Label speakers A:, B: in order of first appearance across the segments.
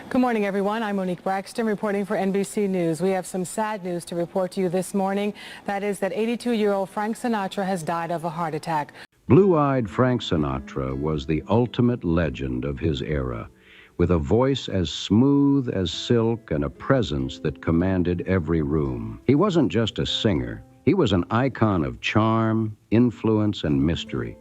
A: Good morning, everyone. I'm Monique Braxton reporting for NBC News. We have some sad news to report to you this morning. That is that 82-year-old Frank Sinatra has died of a heart attack.
B: Blue-eyed Frank Sinatra was the ultimate legend of his era, with a voice as smooth as silk and a presence that commanded every room. He wasn't just a singer. He was an icon of charm, influence, and mystery.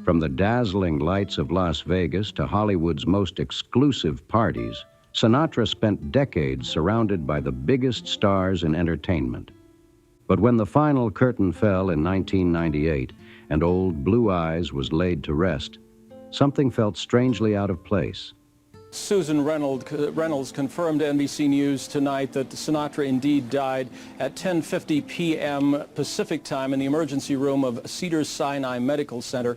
B: From the dazzling lights of Las Vegas to Hollywood's most exclusive parties, Sinatra spent decades surrounded by the biggest stars in entertainment. But when the final curtain fell in 1998 and old Blue Eyes was laid to rest, something felt strangely out of place.
C: Susan Reynolds confirmed to NBC News tonight that Sinatra indeed died at 10:50 p.m. Pacific time in the emergency room of Cedars-Sinai Medical Center.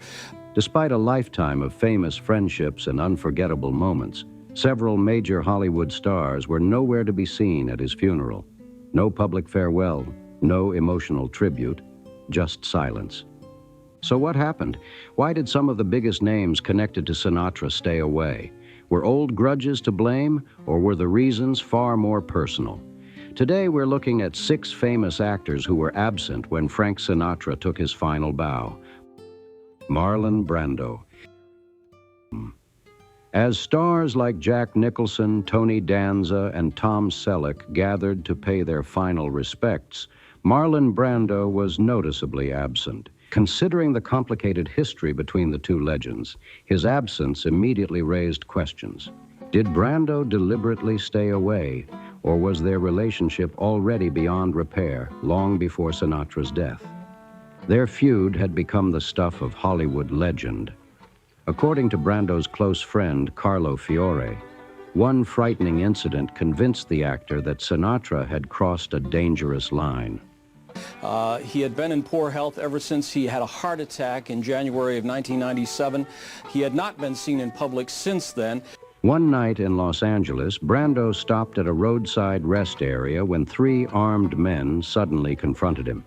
B: Despite a lifetime of famous friendships and unforgettable moments, several major Hollywood stars were nowhere to be seen at his funeral. No public farewell, no emotional tribute, just silence. So what happened? Why did some of the biggest names connected to Sinatra stay away? Were old grudges to blame, or were the reasons far more personal? Today we're looking at 6 famous actors who were absent when Frank Sinatra took his final bow. Marlon Brando. As stars like Jack Nicholson, Tony Danza, and Tom Selleck gathered to pay their final respects, Marlon Brando was noticeably absent. Considering the complicated history between the two legends, his absence immediately raised questions. Did Brando deliberately stay away, or was their relationship already beyond repair long before Sinatra's death? Their feud had become the stuff of Hollywood legend. According to Brando's close friend, Carlo Fiore, one frightening incident convinced the actor that Sinatra had crossed a dangerous line.
C: He had been in poor health ever since he had a heart attack in January of 1997. He had not been seen in public since then.
B: One night in Los Angeles, Brando stopped at a roadside rest area when 3 armed men suddenly confronted him.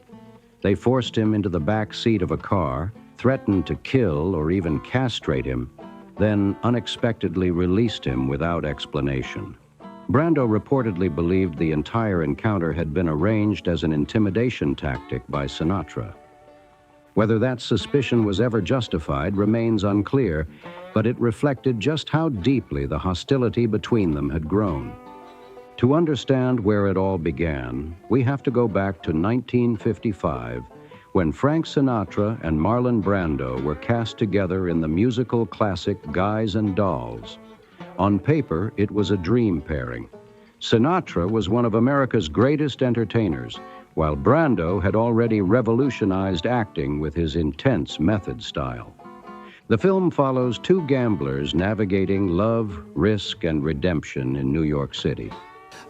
B: They forced him into the back seat of a car, threatened to kill or even castrate him, then unexpectedly released him without explanation. Brando reportedly believed the entire encounter had been arranged as an intimidation tactic by Sinatra. Whether that suspicion was ever justified remains unclear, but it reflected just how deeply the hostility between them had grown. To understand where it all began, we have to go back to 1955, when Frank Sinatra and Marlon Brando were cast together in the musical classic Guys and Dolls. On paper, it was a dream pairing. Sinatra was one of America's greatest entertainers, while Brando had already revolutionized acting with his intense method style. The film follows 2 gamblers navigating love, risk, and redemption in New York City.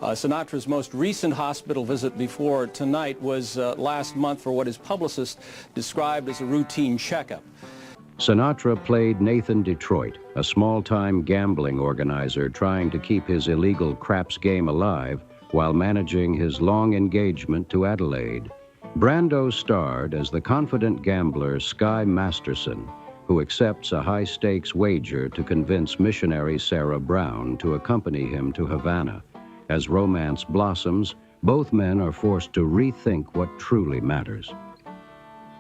C: Sinatra's most recent hospital visit before tonight was last month for what his publicist described as a routine checkup.
B: Sinatra played Nathan Detroit, a small-time gambling organizer trying to keep his illegal craps game alive while managing his long engagement to Adelaide. Brando starred as the confident gambler Sky Masterson, who accepts a high-stakes wager to convince missionary Sarah Brown to accompany him to Havana. As romance blossoms, both men are forced to rethink what truly matters.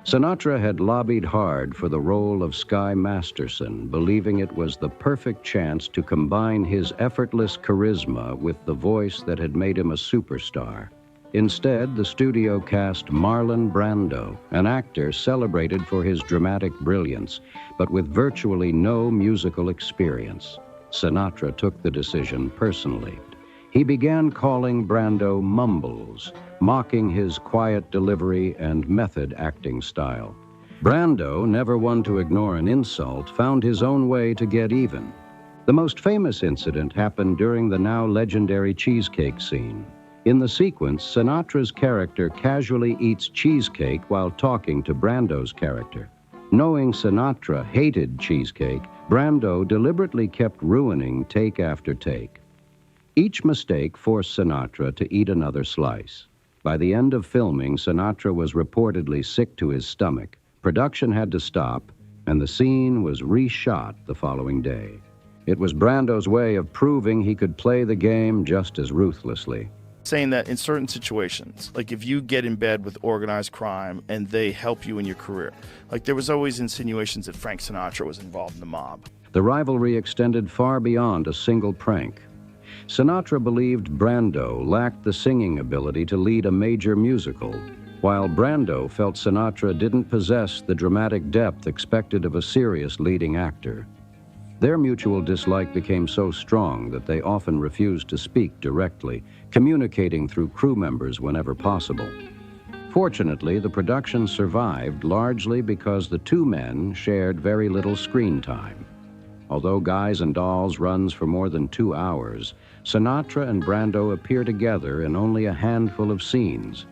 B: Sinatra had lobbied hard for the role of Sky Masterson, believing it was the perfect chance to combine his effortless charisma with the voice that had made him a superstar. Instead, the studio cast Marlon Brando, an actor celebrated for his dramatic brilliance, but with virtually no musical experience. Sinatra took the decision personally. He began calling Brando Mumbles, mocking his quiet delivery and method acting style. Brando, never one to ignore an insult, found his own way to get even. The most famous incident happened during the now legendary cheesecake scene. In the sequence, Sinatra's character casually eats cheesecake while talking to Brando's character. Knowing Sinatra hated cheesecake, Brando deliberately kept ruining take after take. Each mistake forced Sinatra to eat another slice. By the end of filming, Sinatra was reportedly sick to his stomach. Production had to stop, and the scene was reshot the following day. It was Brando's way of proving he could play the game just as ruthlessly.
D: Saying that in certain situations, like if you get in bed with organized crime and they help you in your career, like there was always insinuations that Frank Sinatra was involved in the mob.
B: The rivalry extended far beyond a single prank. Sinatra believed Brando lacked the singing ability to lead a major musical, while Brando felt Sinatra didn't possess the dramatic depth expected of a serious leading actor. Their mutual dislike became so strong that they often refused to speak directly, communicating through crew members whenever possible. Fortunately, the production survived largely because the two men shared very little screen time. Although Guys and Dolls runs for more than 2 hours, Sinatra and Brando appear together in only a handful of scenes.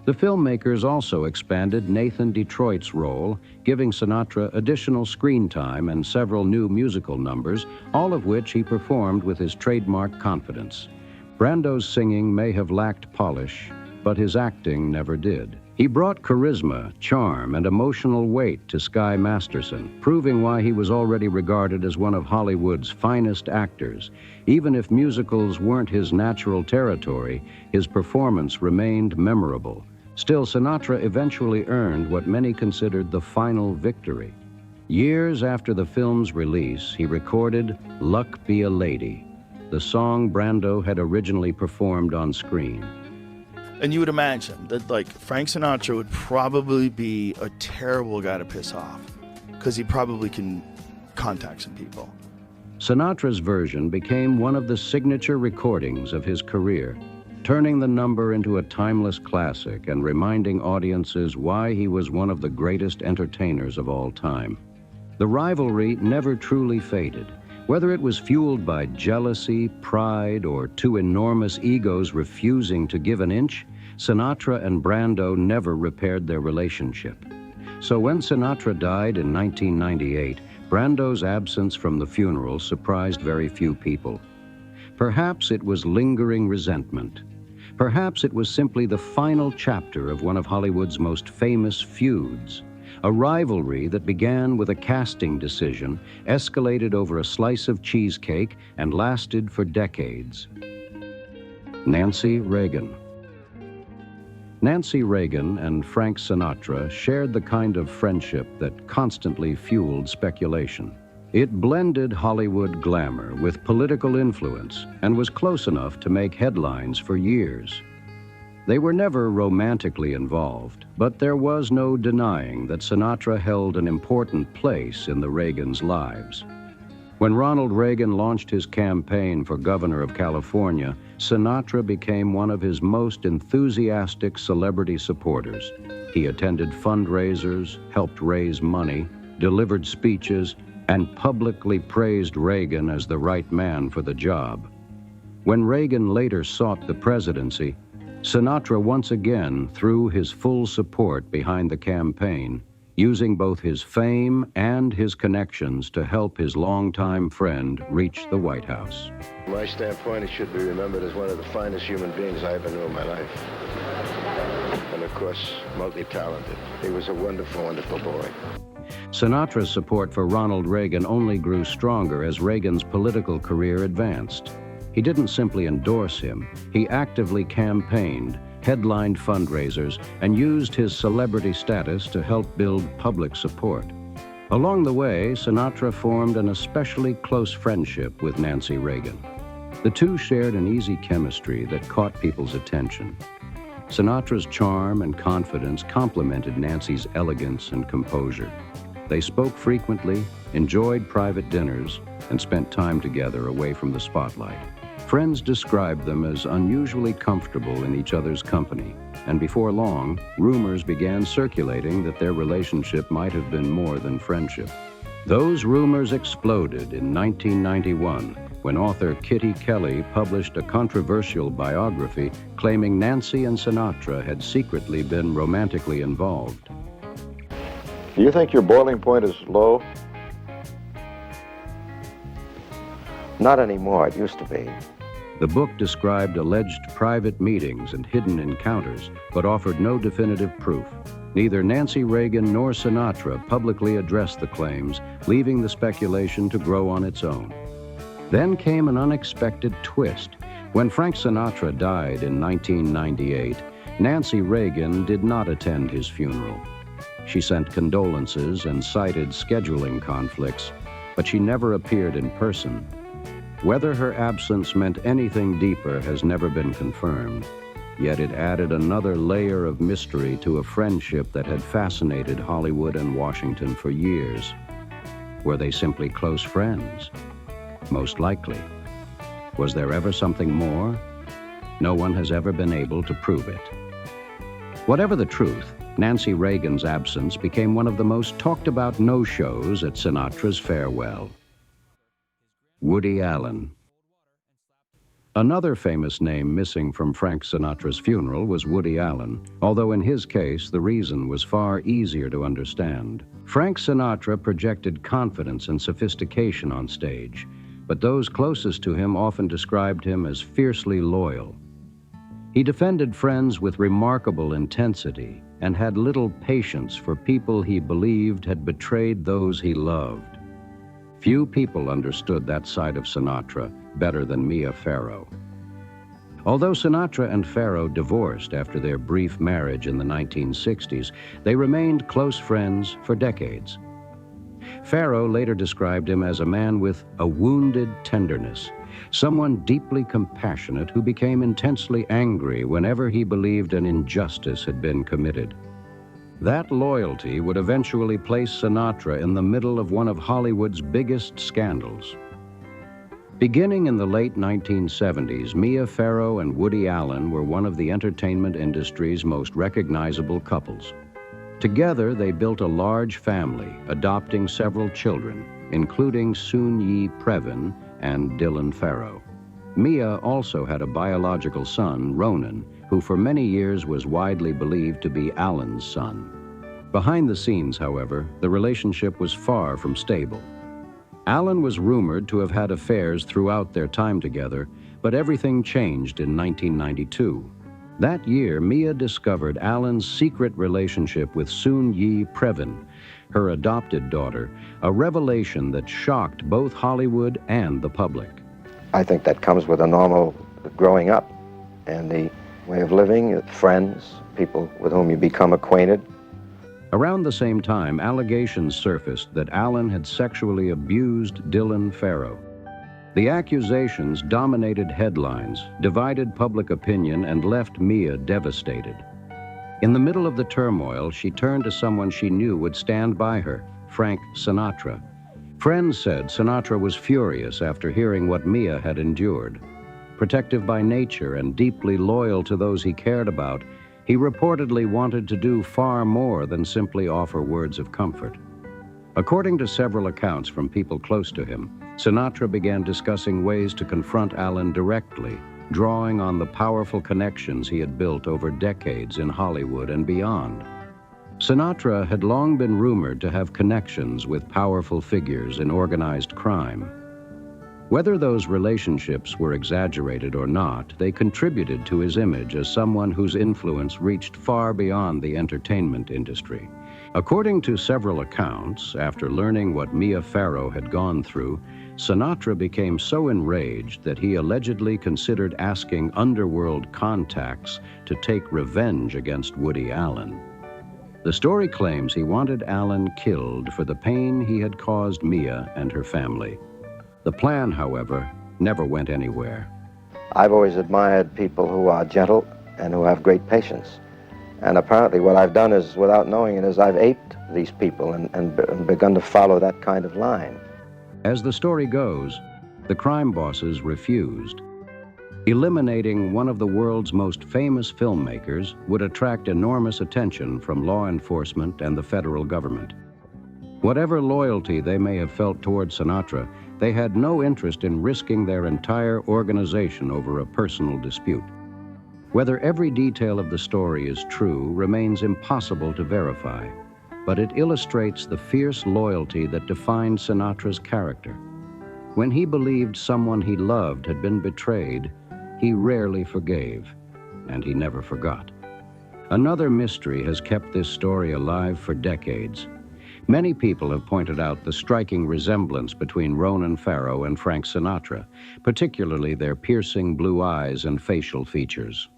B: The filmmakers also expanded Nathan Detroit's role, giving Sinatra additional screen time and several new musical numbers, all of which he performed with his trademark confidence. Brando's singing may have lacked polish, but his acting never did. He brought charisma, charm, and emotional weight to Sky Masterson, proving why he was already regarded as one of Hollywood's finest actors. Even if musicals weren't his natural territory, his performance remained memorable. Still, Sinatra eventually earned what many considered the final victory. Years after the film's release, he recorded "Luck Be a Lady," the song Brando had originally performed on screen.
D: And you would imagine that like Frank Sinatra would probably be a terrible guy to piss off because he probably can contact some people.
B: Sinatra's version became one of the signature recordings of his career, turning the number into a timeless classic and reminding audiences why he was one of the greatest entertainers of all time. The rivalry never truly faded. Whether it was fueled by jealousy, pride, or two enormous egos refusing to give an inch, Sinatra and Brando never repaired their relationship. So when Sinatra died in 1998, Brando's absence from the funeral surprised very few people. Perhaps it was lingering resentment. Perhaps it was simply the final chapter of one of Hollywood's most famous feuds. A rivalry that began with a casting decision, escalated over a slice of cheesecake, and lasted for decades. Nancy Reagan. Nancy Reagan and Frank Sinatra shared the kind of friendship that constantly fueled speculation. It blended Hollywood glamour with political influence and was close enough to make headlines for years. They were never romantically involved, but there was no denying that Sinatra held an important place in the Reagans' lives. When Ronald Reagan launched his campaign for governor of California, Sinatra became one of his most enthusiastic celebrity supporters. He attended fundraisers, helped raise money, delivered speeches, and publicly praised Reagan as the right man for the job. When Reagan later sought the presidency, Sinatra once again threw his full support behind the campaign, using both his fame and his connections to help his longtime friend reach the White House.
E: From my standpoint, he should be remembered as one of the finest human beings I ever knew in my life. And of course, multi-talented. He was a wonderful, wonderful boy.
B: Sinatra's support for Ronald Reagan only grew stronger as Reagan's political career advanced. He didn't simply endorse him, he actively campaigned, headlined fundraisers, and used his celebrity status to help build public support. Along the way, Sinatra formed an especially close friendship with Nancy Reagan. The two shared an easy chemistry that caught people's attention. Sinatra's charm and confidence complemented Nancy's elegance and composure. They spoke frequently, enjoyed private dinners, and spent time together away from the spotlight. Friends described them as unusually comfortable in each other's company, and before long, rumors began circulating that their relationship might have been more than friendship. Those rumors exploded in 1991 when author Kitty Kelly published a controversial biography claiming Nancy and Sinatra had secretly been romantically involved.
E: Do you think your boiling point is low? Not anymore. It used to be.
B: The book described alleged private meetings and hidden encounters, but offered no definitive proof. Neither Nancy Reagan nor Sinatra publicly addressed the claims, leaving the speculation to grow on its own. Then came an unexpected twist. When Frank Sinatra died in 1998, Nancy Reagan did not attend his funeral. She sent condolences and cited scheduling conflicts, but she never appeared in person. Whether her absence meant anything deeper has never been confirmed, yet it added another layer of mystery to a friendship that had fascinated Hollywood and Washington for years. Were they simply close friends? Most likely. Was there ever something more? No one has ever been able to prove it. Whatever the truth, Nancy Reagan's absence became one of the most talked about no-shows at Sinatra's farewell. Woody Allen. Another famous name missing from Frank Sinatra's funeral was Woody Allen, although in his case the reason was far easier to understand. Frank Sinatra projected confidence and sophistication on stage, but those closest to him often described him as fiercely loyal. He defended friends with remarkable intensity and had little patience for people he believed had betrayed those he loved. Few people understood that side of Sinatra better than Mia Farrow. Although Sinatra and Farrow divorced after their brief marriage in the 1960s, they remained close friends for decades. Farrow later described him as a man with a wounded tenderness, someone deeply compassionate who became intensely angry whenever he believed an injustice had been committed. That loyalty would eventually place Sinatra in the middle of one of Hollywood's biggest scandals. Beginning in the late 1970s, Mia Farrow and Woody Allen were one of the entertainment industry's most recognizable couples. Together, they built a large family, adopting several children, including Soon-Yi Previn and Dylan Farrow. Mia also had a biological son, Ronan, who for many years was widely believed to be Allen's son. Behind the scenes, however, the relationship was far from stable. Allen was rumored to have had affairs throughout their time together, but everything changed in 1992. That year, Mia discovered Allen's secret relationship with Soon-Yi Previn, her adopted daughter, a revelation that shocked both Hollywood and the public.
E: I think that comes with a normal growing up and the way of living, friends, people with whom you become acquainted.
B: Around the same time, allegations surfaced that Allen had sexually abused Dylan Farrow. The accusations dominated headlines, divided public opinion, and left Mia devastated. In the middle of the turmoil, she turned to someone she knew would stand by her, Frank Sinatra. Friends said Sinatra was furious after hearing what Mia had endured. Protective by nature and deeply loyal to those he cared about, he reportedly wanted to do far more than simply offer words of comfort. According to several accounts from people close to him, Sinatra began discussing ways to confront Allen directly, drawing on the powerful connections he had built over decades in Hollywood and beyond. Sinatra had long been rumored to have connections with powerful figures in organized crime. Whether those relationships were exaggerated or not, they contributed to his image as someone whose influence reached far beyond the entertainment industry. According to several accounts, after learning what Mia Farrow had gone through, Sinatra became so enraged that he allegedly considered asking underworld contacts to take revenge against Woody Allen. The story claims he wanted Allen killed for the pain he had caused Mia and her family. The plan, however, never went anywhere.
E: I've always admired people who are gentle and who have great patience. And apparently what I've done is, without knowing it, is I've aped these people and begun to follow that kind of line.
B: As the story goes, the crime bosses refused. Eliminating one of the world's most famous filmmakers would attract enormous attention from law enforcement and the federal government. Whatever loyalty they may have felt toward Sinatra, they had no interest in risking their entire organization over a personal dispute. Whether every detail of the story is true remains impossible to verify, but it illustrates the fierce loyalty that defined Sinatra's character. When he believed someone he loved had been betrayed, he rarely forgave, and he never forgot. Another mystery has kept this story alive for decades. Many people have pointed out the striking resemblance between Ronan Farrow and Frank Sinatra, particularly their piercing blue eyes and facial features.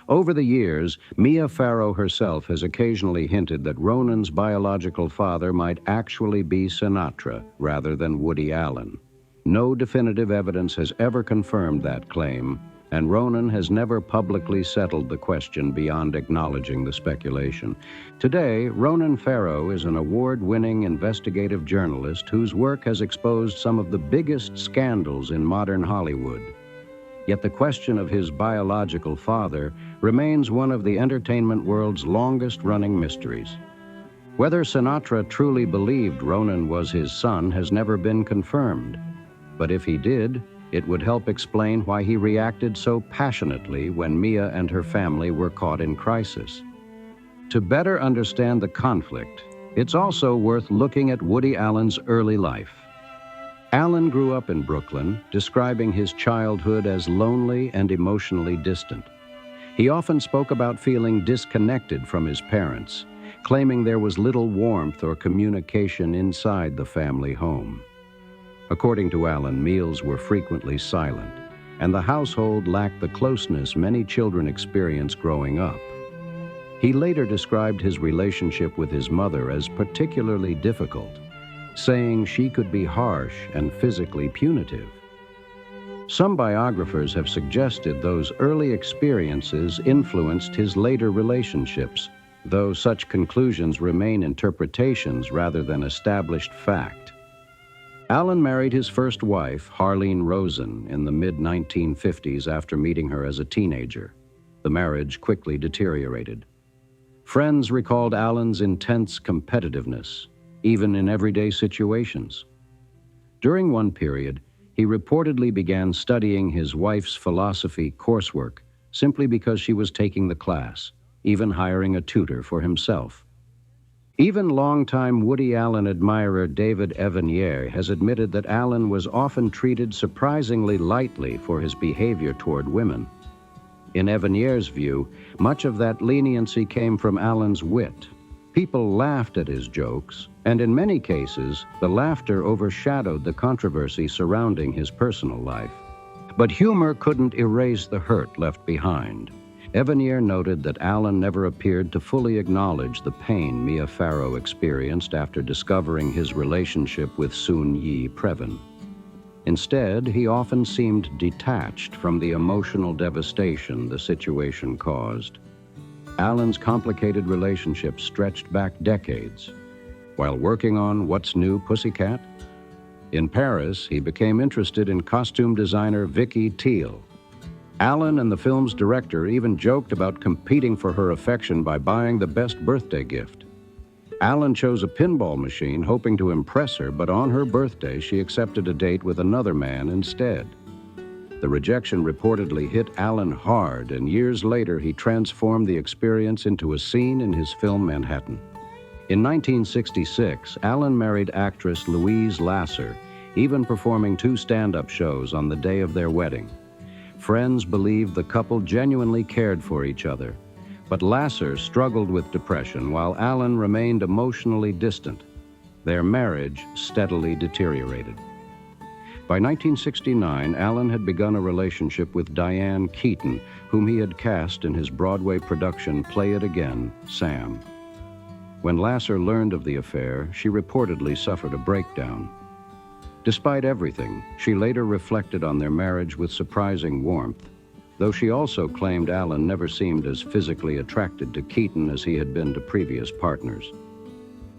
B: Over the years, Mia Farrow herself has occasionally hinted that Ronan's biological father might actually be Sinatra rather than Woody Allen. No definitive evidence has ever confirmed that claim, and Ronan has never publicly settled the question beyond acknowledging the speculation. Today, Ronan Farrow is an award-winning investigative journalist whose work has exposed some of the biggest scandals in modern Hollywood. Yet the question of his biological father remains one of the entertainment world's longest-running mysteries. Whether Sinatra truly believed Ronan was his son has never been confirmed. But if he did, it would help explain why he reacted so passionately when Mia and her family were caught in crisis. To better understand the conflict, it's also worth looking at Woody Allen's early life. Allen grew up in Brooklyn, describing his childhood as lonely and emotionally distant. He often spoke about feeling disconnected from his parents, claiming there was little warmth or communication inside the family home. According to Allen, meals were frequently silent, and the household lacked the closeness many children experience growing up. He later described his relationship with his mother as particularly difficult, saying she could be harsh and physically punitive. Some biographers have suggested those early experiences influenced his later relationships, though such conclusions remain interpretations rather than established fact. Allen married his first wife, Harlene Rosen, in the mid-1950s after meeting her as a teenager. The marriage quickly deteriorated. Friends recalled Allen's intense competitiveness, even in everyday situations. During one period, he reportedly began studying his wife's philosophy coursework simply because she was taking the class, even hiring a tutor for himself. Even longtime Woody Allen admirer David Evanier has admitted that Allen was often treated surprisingly lightly for his behavior toward women. In Evanier's view, much of that leniency came from Allen's wit. People laughed at his jokes, and in many cases, the laughter overshadowed the controversy surrounding his personal life. But humor couldn't erase the hurt left behind. Evanier noted that Allen never appeared to fully acknowledge the pain Mia Farrow experienced after discovering his relationship with Soon-Yi Previn. Instead, he often seemed detached from the emotional devastation the situation caused. Allen's complicated relationship stretched back decades. While working on What's New, Pussycat? In Paris, he became interested in costume designer Vicky Teal. Allen and the film's director even joked about competing for her affection by buying the best birthday gift. Allen chose a pinball machine hoping to impress her, but on her birthday she accepted a date with another man instead. The rejection reportedly hit Allen hard, and years later he transformed the experience into a scene in his film Manhattan. In 1966, Allen married actress Louise Lasser, even performing 2 stand-up shows on the day of their wedding. Friends believed the couple genuinely cared for each other, but Lasser struggled with depression while Allen remained emotionally distant. Their marriage steadily deteriorated. By 1969, Allen had begun a relationship with Diane Keaton, whom he had cast in his Broadway production Play It Again, Sam. When Lasser learned of the affair, she reportedly suffered a breakdown. Despite everything, she later reflected on their marriage with surprising warmth, though she also claimed Allen never seemed as physically attracted to Keaton as he had been to previous partners.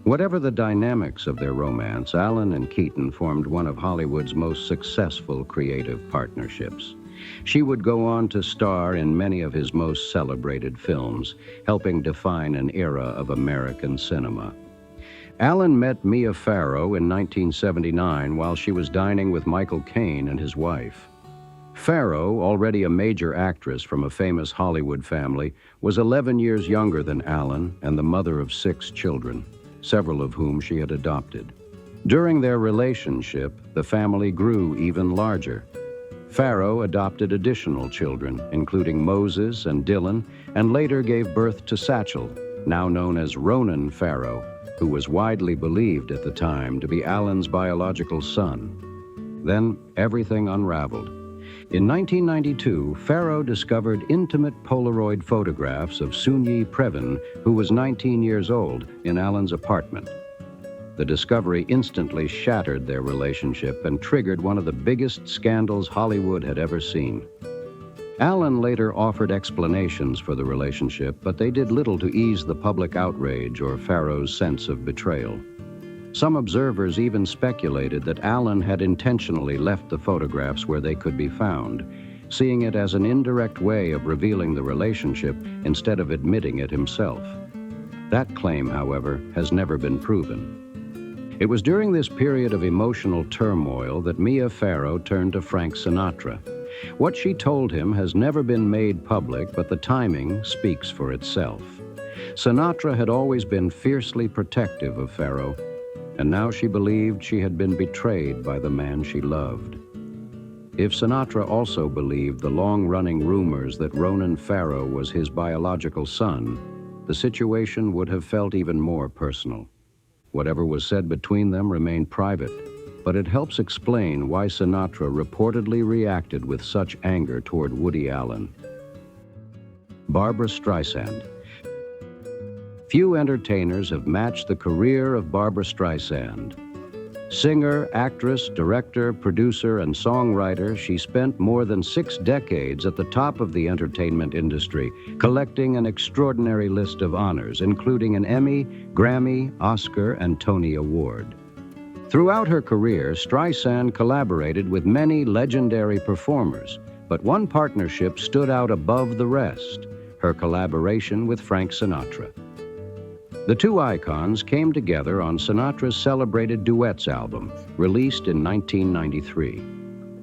B: Whatever the dynamics of their romance, Allen and Keaton formed one of Hollywood's most successful creative partnerships. She would go on to star in many of his most celebrated films, helping define an era of American cinema. Allen met Mia Farrow in 1979 while she was dining with Michael Caine and his wife. Farrow, already a major actress from a famous Hollywood family, was 11 years younger than Allen and the mother of 6 children, several of whom she had adopted. During their relationship, the family grew even larger. Farrow adopted additional children, including Moses and Dylan, and later gave birth to Satchel, now known as Ronan Farrow, who was widely believed at the time to be Alan's biological son. Then everything unraveled. In 1992, Farrow discovered intimate Polaroid photographs of Sunyi Previn, who was 19 years old, in Alan's apartment. The discovery instantly shattered their relationship and triggered one of the biggest scandals Hollywood had ever seen. Alan later offered explanations for the relationship, but they did little to ease the public outrage or Farrow's sense of betrayal. Some observers even speculated that Alan had intentionally left the photographs where they could be found, seeing it as an indirect way of revealing the relationship instead of admitting it himself. That claim, however, has never been proven. It was during this period of emotional turmoil that Mia Farrow turned to Frank Sinatra. What she told him has never been made public, but the timing speaks for itself. Sinatra had always been fiercely protective of Farrow, and now she believed she had been betrayed by the man she loved. If Sinatra also believed the long-running rumors that Ronan Farrow was his biological son, the situation would have felt even more personal. Whatever was said between them remained private, but it helps explain why Sinatra reportedly reacted with such anger toward Woody Allen. Barbra Streisand. Few entertainers have matched the career of Barbra Streisand. Singer, actress, director, producer, and songwriter, she spent more than 6 decades at the top of the entertainment industry, collecting an extraordinary list of honors, including an Emmy, Grammy, Oscar, and Tony Award. Throughout her career, Streisand collaborated with many legendary performers, but one partnership stood out above the rest: her collaboration with Frank Sinatra. The two icons came together on Sinatra's celebrated Duets album, released in 1993.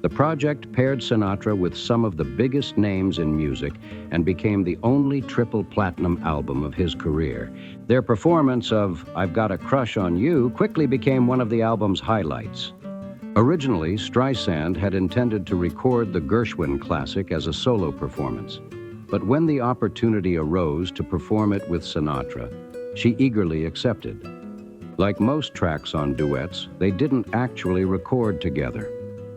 B: The project paired Sinatra with some of the biggest names in music and became the only triple platinum album of his career. Their performance of "I've Got a Crush on You" quickly became one of the album's highlights. Originally, Streisand had intended to record the Gershwin classic as a solo performance, but when the opportunity arose to perform it with Sinatra, she eagerly accepted. Like most tracks on Duets, they didn't actually record together.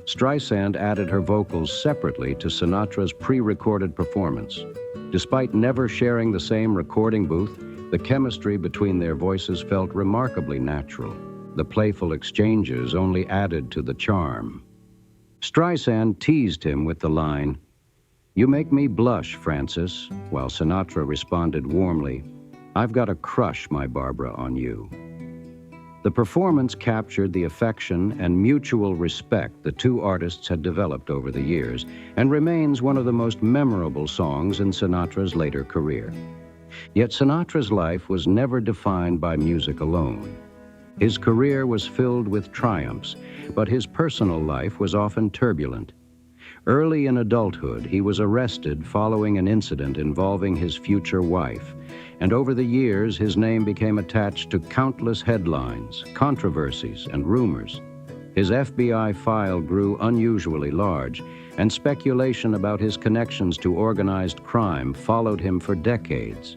B: Streisand added her vocals separately to Sinatra's pre-recorded performance. Despite never sharing the same recording booth, the chemistry between their voices felt remarkably natural. The playful exchanges only added to the charm. Streisand teased him with the line, "You make me blush, Francis," while Sinatra responded warmly, "I've got a crush, my Barbara, on you." The performance captured the affection and mutual respect the two artists had developed over the years and remains one of the most memorable songs in Sinatra's later career. Yet Sinatra's life was never defined by music alone. His career was filled with triumphs, but his personal life was often turbulent. Early in adulthood, he was arrested following an incident involving his future wife, and over the years, his name became attached to countless headlines, controversies, and rumors. His FBI file grew unusually large, and speculation about his connections to organized crime followed him for decades.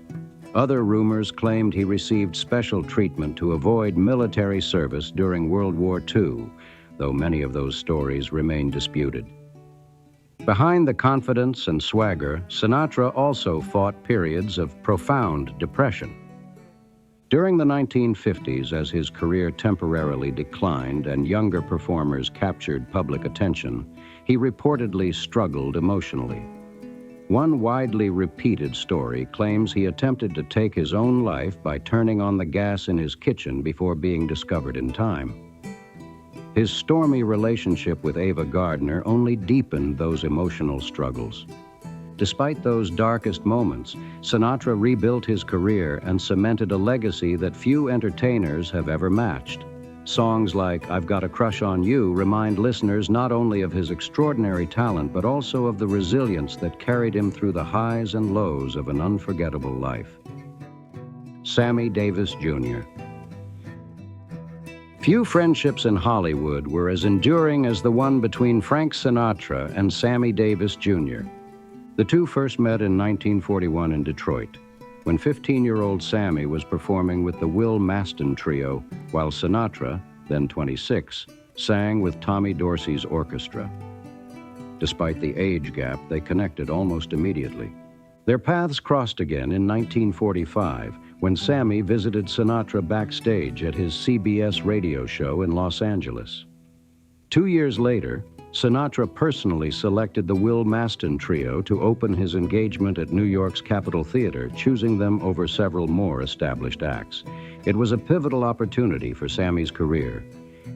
B: Other rumors claimed he received special treatment to avoid military service during World War II, though many of those stories remain disputed. Behind the confidence and swagger, Sinatra also fought periods of profound depression. During the 1950s, as his career temporarily declined and younger performers captured public attention, he reportedly struggled emotionally. One widely repeated story claims he attempted to take his own life by turning on the gas in his kitchen before being discovered in time. His stormy relationship with Ava Gardner only deepened those emotional struggles. Despite those darkest moments, Sinatra rebuilt his career and cemented a legacy that few entertainers have ever matched. Songs like "I've Got a Crush on You" remind listeners not only of his extraordinary talent, but also of the resilience that carried him through the highs and lows of an unforgettable life. Sammy Davis Jr. Few friendships in Hollywood were as enduring as the one between Frank Sinatra and Sammy Davis Jr. The two first met in 1941 in Detroit. when 15-year-old Sammy was performing with the Will Maston Trio, while Sinatra, then 26, sang with Tommy Dorsey's orchestra. Despite the age gap, they connected almost immediately. Their paths crossed again in 1945, when Sammy visited Sinatra backstage at his CBS radio show in Los Angeles. 2 years later, Sinatra personally selected the Will Maston Trio to open his engagement at New York's Capitol Theater, choosing them over several more established acts. It was a pivotal opportunity for Sammy's career.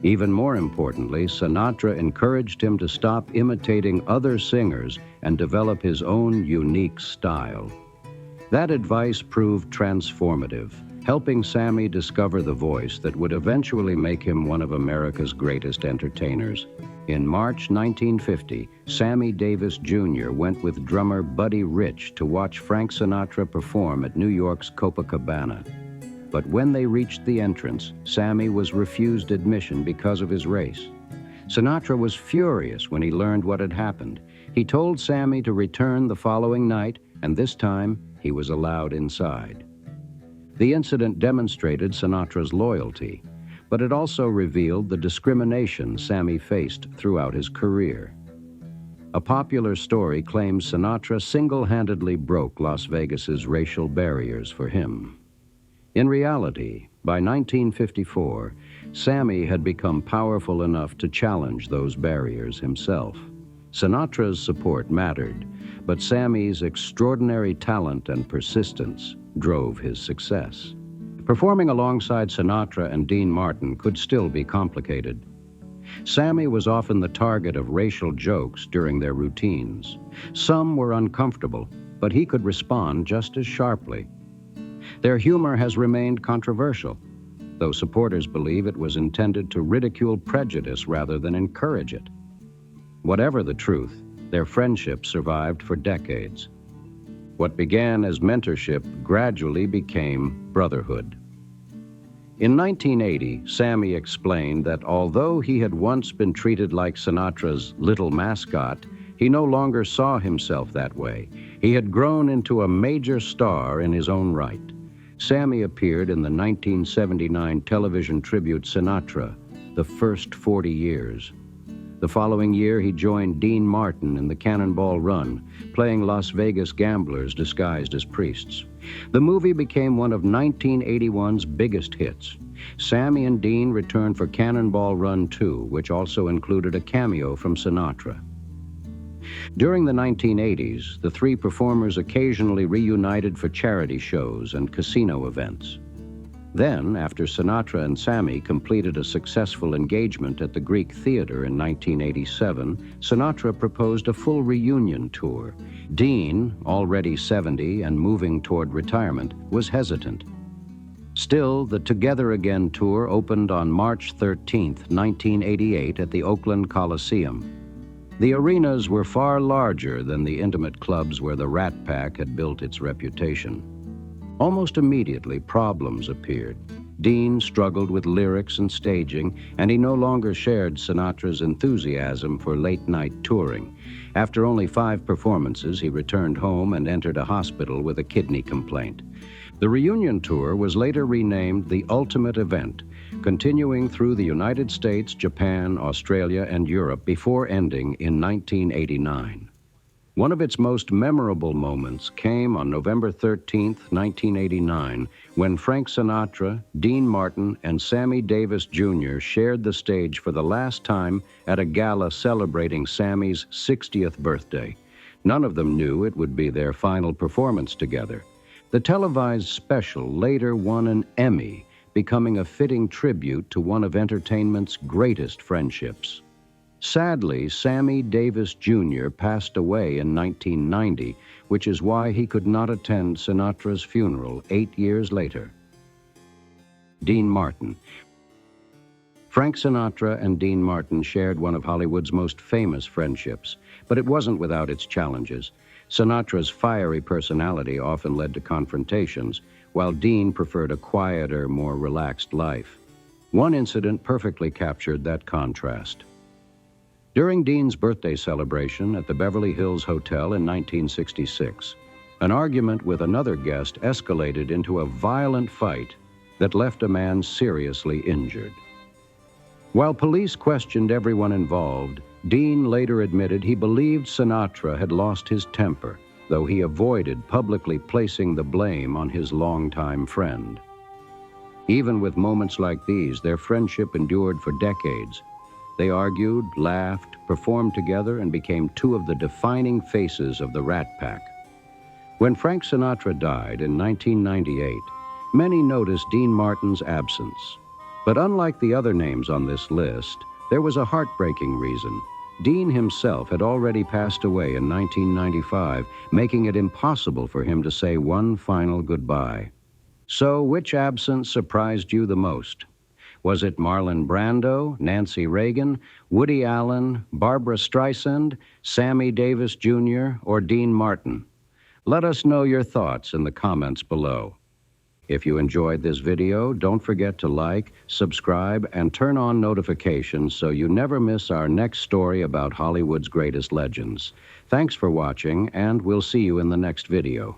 B: Even more importantly, Sinatra encouraged him to stop imitating other singers and develop his own unique style. That advice proved transformative, helping Sammy discover the voice that would eventually make him one of America's greatest entertainers. In March 1950, Sammy Davis Jr. went with drummer Buddy Rich to watch Frank Sinatra perform at New York's Copacabana. But when they reached the entrance, Sammy was refused admission because of his race. Sinatra was furious when he learned what had happened. He told Sammy to return the following night, and this time he was allowed inside. The incident demonstrated Sinatra's loyalty, but it also revealed the discrimination Sammy faced throughout his career. A popular story claims Sinatra single-handedly broke Las Vegas's racial barriers for him. In reality, by 1954, Sammy had become powerful enough to challenge those barriers himself. Sinatra's support mattered, but Sammy's extraordinary talent and persistence drove his success. Performing alongside Sinatra and Dean Martin could still be complicated. Sammy was often the target of racial jokes during their routines. Some were uncomfortable, but he could respond just as sharply. Their humor has remained controversial, though supporters believe it was intended to ridicule prejudice rather than encourage it. Whatever the truth, their friendship survived for decades. What began as mentorship gradually became brotherhood. In 1980, Sammy explained that although he had once been treated like Sinatra's little mascot, he no longer saw himself that way. He had grown into a major star in his own right. Sammy appeared in the 1979 television tribute Sinatra, The First 40 Years. The following year, he joined Dean Martin in the Cannonball Run, playing Las Vegas gamblers disguised as priests. The movie became one of 1981's biggest hits. Sammy and Dean returned for Cannonball Run 2, which also included a cameo from Sinatra. During the 1980s, the three performers occasionally reunited for charity shows and casino events. Then, after Sinatra and Sammy completed a successful engagement at the Greek Theater in 1987, Sinatra proposed a full reunion tour. Dean, already 70 and moving toward retirement, was hesitant. Still, the Together Again tour opened on March 13, 1988 at the Oakland Coliseum. The arenas were far larger than the intimate clubs where the Rat Pack had built its reputation. Almost immediately, problems appeared. Dean struggled with lyrics and staging, and he no longer shared Sinatra's enthusiasm for late-night touring. After only 5 performances, he returned home and entered a hospital with a kidney complaint. The reunion tour was later renamed The Ultimate Event, continuing through the United States, Japan, Australia, and Europe before ending in 1989. One of its most memorable moments came on November 13, 1989, when Frank Sinatra, Dean Martin, and Sammy Davis Jr. shared the stage for the last time at a gala celebrating Sammy's 60th birthday. None of them knew it would be their final performance together. The televised special later won an Emmy, becoming a fitting tribute to one of entertainment's greatest friendships. Sadly, Sammy Davis Jr. passed away in 1990, which is why he could not attend Sinatra's funeral 8 years later. Dean Martin. Frank Sinatra and Dean Martin shared one of Hollywood's most famous friendships, but it wasn't without its challenges. Sinatra's fiery personality often led to confrontations, while Dean preferred a quieter, more relaxed life. One incident perfectly captured that contrast. During Dean's birthday celebration at the Beverly Hills Hotel in 1966, An argument with another guest escalated into a violent fight that left a man seriously injured. While police questioned everyone involved, Dean later admitted he believed Sinatra had lost his temper, though he avoided publicly placing the blame on his longtime friend. Even with moments like these, their friendship endured for decades. They argued, laughed, performed together, and became two of the defining faces of the Rat Pack. When Frank Sinatra died in 1998, many noticed Dean Martin's absence. But unlike the other names on this list, there was a heartbreaking reason. Dean himself had already passed away in 1995, making it impossible for him to say one final goodbye. So, which absence surprised you the most? Was it Marlon Brando, Nancy Reagan, Woody Allen, Barbra Streisand, Sammy Davis Jr., or Dean Martin? Let us know your thoughts in the comments below. If you enjoyed this video, don't forget to like, subscribe, and turn on notifications so you never miss our next story about Hollywood's greatest legends. Thanks for watching, and we'll see you in the next video.